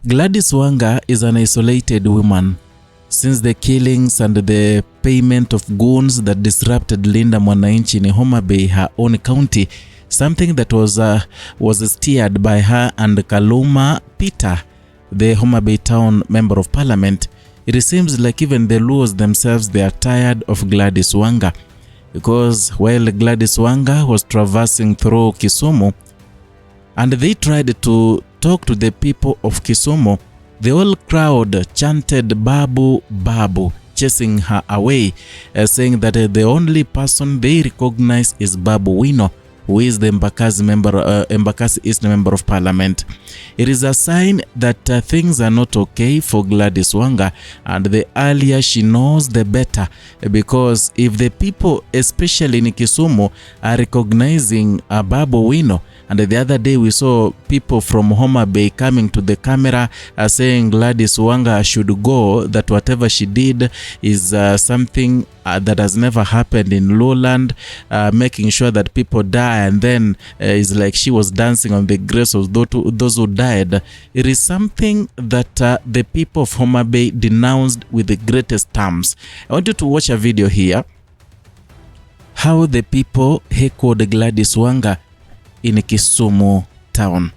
Gladys Wanga is an isolated woman. Since the killings and the payment of goons that disrupted Linda Mwananchi in Homa Bay, her own county, something that was steered by her and Kaluma Peter, the Homa Bay town member of parliament, it seems like even the Luos themselves, they are tired of Gladys Wanga. Because while Gladys Wanga was traversing through Kisumu and they tried to talk to the people of Kisumu, the whole crowd chanted Babu, Babu, chasing her away, saying that the only person they recognize is Babu Owino, who is the Embakasi East member of parliament. It is a sign that things are not okay for Gladys Wanga, and the earlier she knows, the better, because if the people, especially in Kisumu, are recognizing Babu Owino, and the other day we saw people from Homa Bay coming to the camera saying Gladys Wanga should go, that whatever she did is something that has never happened in lowland, making sure that people die, and then is like she was dancing on the graves of those who died. It is something that the people of Homa Bay denounced with the greatest terms. I want you to watch a video here, how the people heckled Gladys Wanga in Kisumu town.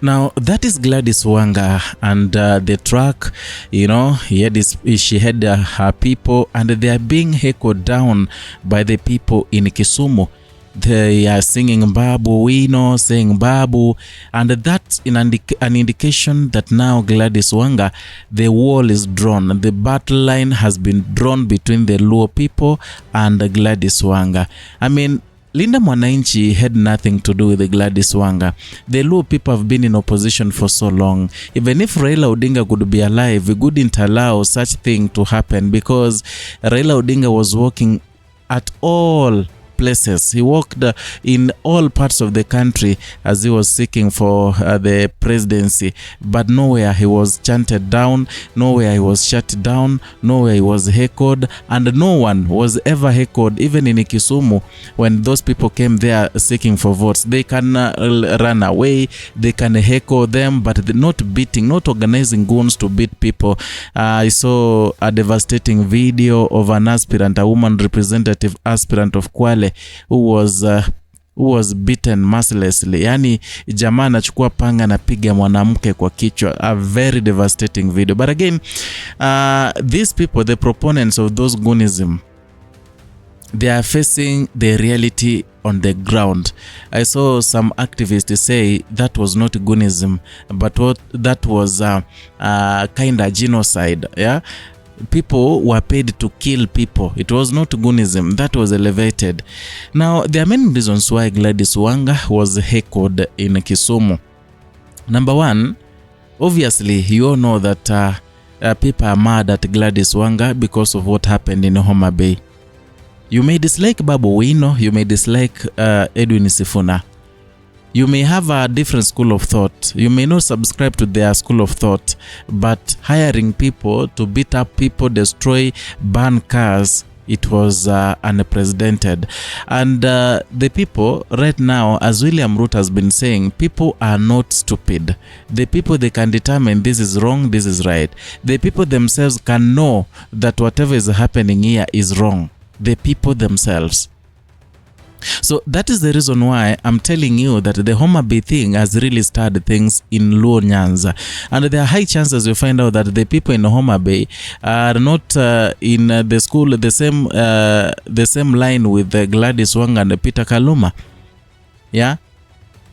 Now that is Gladys Wanga, and the track, you know, she had her people, and they are being heckled down by the people in Kisumu. They are singing Babu Owino, saying Babu, and that's an indication that now Gladys Wanga, the wall is drawn. The battle line has been drawn between the Luo people and Gladys Wanga. I mean, Linda Mwananchi had nothing to do with the Gladys Wanga. The Luo people have been in opposition for so long. Even if Raila Odinga could be alive, we couldn't allow such thing to happen, because Raila Odinga was working at all places. He worked in all parts of the country as he was seeking for the presidency, but nowhere he was chanted down, nowhere he was shut down, nowhere he was heckled, and no one was ever heckled. Even in Kisumu, when those people came there seeking for votes, they can run away, they can heckle them, but not beating, not organizing goons to beat people. I saw a devastating video of an aspirant, a woman representative aspirant of Kwale, who was beaten mercilessly. Yani jamaa anachukua panga na piga mwanamke kwa kichwa. A very devastating video. But again, these people, the proponents of those goonism, they are facing the reality on the ground. I saw some activists say that was not goonism, but that was kind of genocide. Yeah, people were paid to kill people. It was not goonism. That was elevated. Now, there are many reasons why Gladys Wanga was heckled in Kisumu. Number one, obviously, you all know that people are mad at Gladys Wanga because of what happened in Homa Bay. You may dislike Babu Owino, you may dislike Edwin Sifuna. You may have a different school of thought. You may not subscribe to their school of thought, but hiring people to beat up people, destroy, burn cars, it was unprecedented. And the people right now, as William Ruto has been saying, people are not stupid. The people, they can determine this is wrong, this is right. The people themselves can know that whatever is happening here is wrong. The people themselves. So that is the reason why I'm telling you that the Homa Bay thing has really started things in Luo Nyanza. And there are high chances you find out that the people in Homa Bay are not in the school, the same line with Gladys Wanga and Peter Kaluma. Yeah?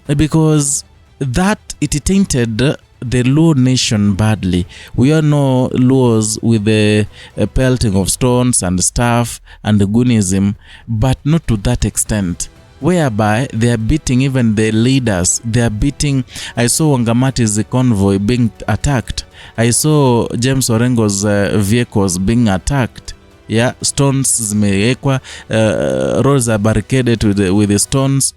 Because that, it tainted the Luo nation badly. We all know Luos with the pelting of stones and stuff and the goonism, but not to that extent, whereby they are beating even the leaders. They are beating. I saw Wangamati's convoy being attacked. I saw James Orengo's vehicles being attacked. Yeah, stones zimewekwa, roads are barricaded with the stones.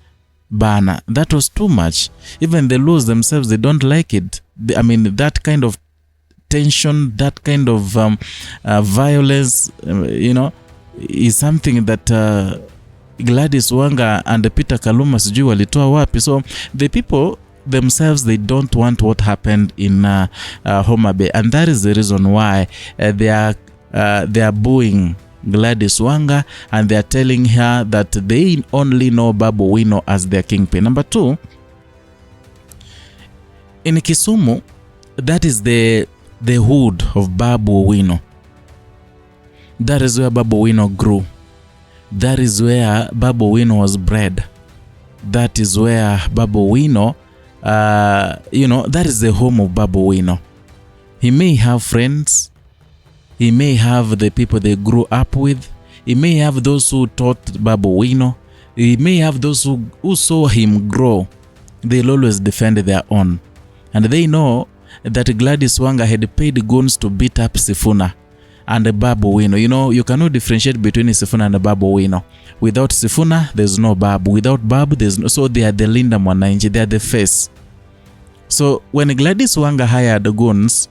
Bana, that was too much. Even the Luos themselves, they don't like it. I mean, that kind of tension, that kind of violence, is something that Gladys Wanga and Peter Kaluma sijui walitoa wapi. So the people themselves, they don't want what happened in Homa Bay, and that is the reason why they are booing Gladys Wanga, and they are telling her that they only know Babu Owino as their kingpin. Number two, in Kisumu, that is the hood of Babu Owino. That is where Babu Owino grew. That is where Babu Owino was bred. That is where Babu Owino, that is the home of Babu Owino. He may have friends. He may have the people they grew up with. He may have those who taught Babu Owino. He may have those who saw him grow. They'll always defend their own. And they know that Gladys Wanga had paid goons to beat up Sifuna and Babu Owino. You cannot differentiate between Sifuna and Babu Owino. Without Sifuna, there's no Babu. Without Babu, there's no. So they are the Linda Mwananchi. They are the face. So when Gladys Wanga hired goons,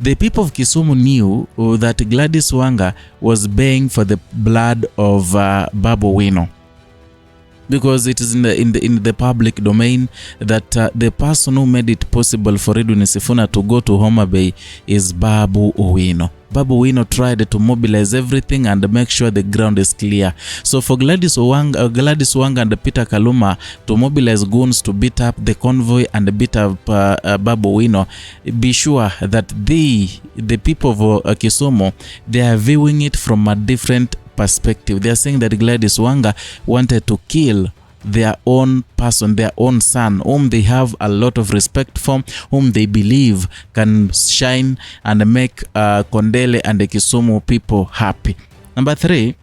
the people of Kisumu knew that Gladys Wanga was baying for the blood of Babu Owino, because it is in the public domain that the person who made it possible for Edwin Sifuna to go to Homa Bay is Babu Owino. Babu Owino tried to mobilize everything and make sure the ground is clear. So for Gladys Wanga and Peter Kaluma to mobilize goons to beat up the convoy and beat up Babu Owino, be sure that the people of Kisumu, they are viewing it from a different perspective. They are saying that Gladys Wanga wanted to kill their own person, their own son, whom they have a lot of respect for, whom they believe can shine and make Kondele and the Kisumu people happy. Number three,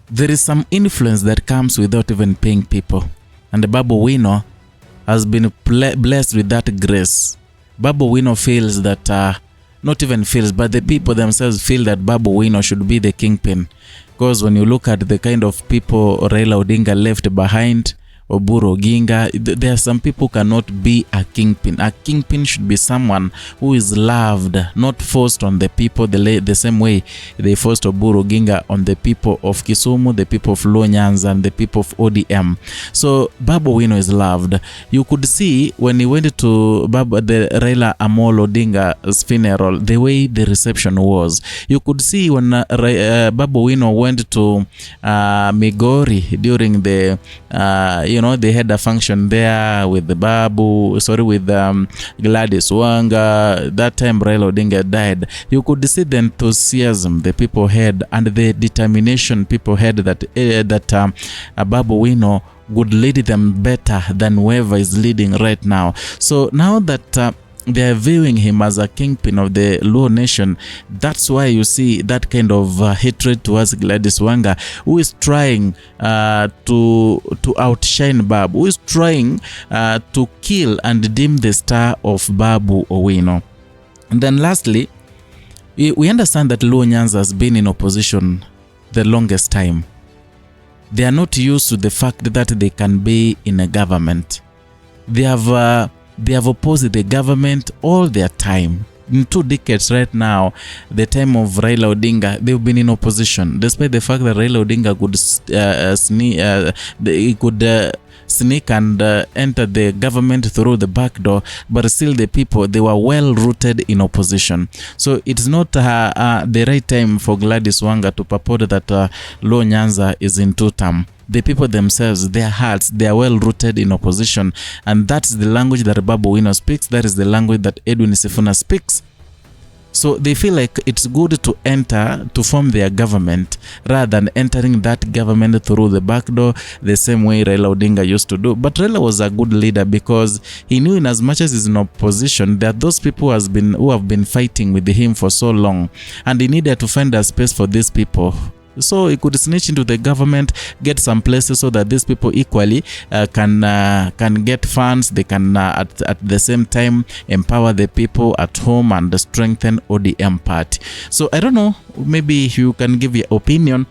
there is some influence that comes without even paying people, and Babu Owino has been blessed with that grace. Babu Owino feels that not even feels, but the people themselves feel that Babu Owino should be the kingpin. Because when you look at the kind of people Raila Odinga left behind, Oburu Oginga, there are some people who cannot be a kingpin. A kingpin should be someone who is loved, not forced on the people the same way they forced Oburu Oginga on the people of Kisumu, the people of Luo Nyanza, and the people of ODM. So Babu Owino is loved. You could see when he went to the Raila Amolo Odinga's funeral, the way the reception was. You could see when Babu Owino went to Migori during the they had a function there with the with Gladys Wanga. That time Raila Odinga died. You could see the enthusiasm the people had and the determination people had that Babu Owino would lead them better than whoever is leading right now. So now that they are viewing him as a kingpin of the Luo nation, that's why you see that kind of hatred towards Gladys Wanga, who is trying to outshine Babu, who is trying to kill and dim the star of Babu Owino. And then lastly, we understand that Luo Nyanza has been in opposition the longest time. They are not used to the fact that they can be in a government. They have opposed the government all their time. In 2 decades right now, the time of Raila Odinga, they've been in opposition, despite the fact that Raila Odinga could sneak and enter the government through the back door, but still the people, they were well rooted in opposition. So it's not the right time for Gladys Wanga to purport that Law Nyanza is in 2-term. The people themselves, their hearts, they are well rooted in opposition, and that's the language that Babu Owino speaks. That is the language that Edwin Sifuna speaks. So they feel like it's good to enter to form their government rather than entering that government through the back door the same way Raila Odinga used to do. But Raila was a good leader because he knew in as much as he's in opposition, there are those people who have been fighting with him for so long, and he needed to find a space for these people. So he could snitch into the government, get some places so that these people equally can get funds. They can at the same time empower the people at home and strengthen ODM party. So I don't know, maybe you can give your opinion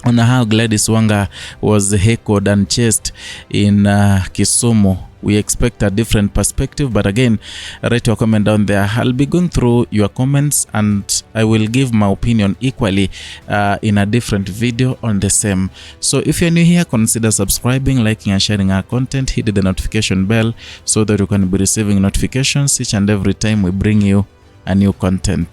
on how Gladys Wanga was heckled and chased in Kisumu. We expect a different perspective, but again, write your comment down there. I'll be going through your comments and I will give my opinion equally in a different video on the same. So if you're new here, consider subscribing, liking and sharing our content. Hit the notification bell so that you can be receiving notifications each and every time we bring you a new content.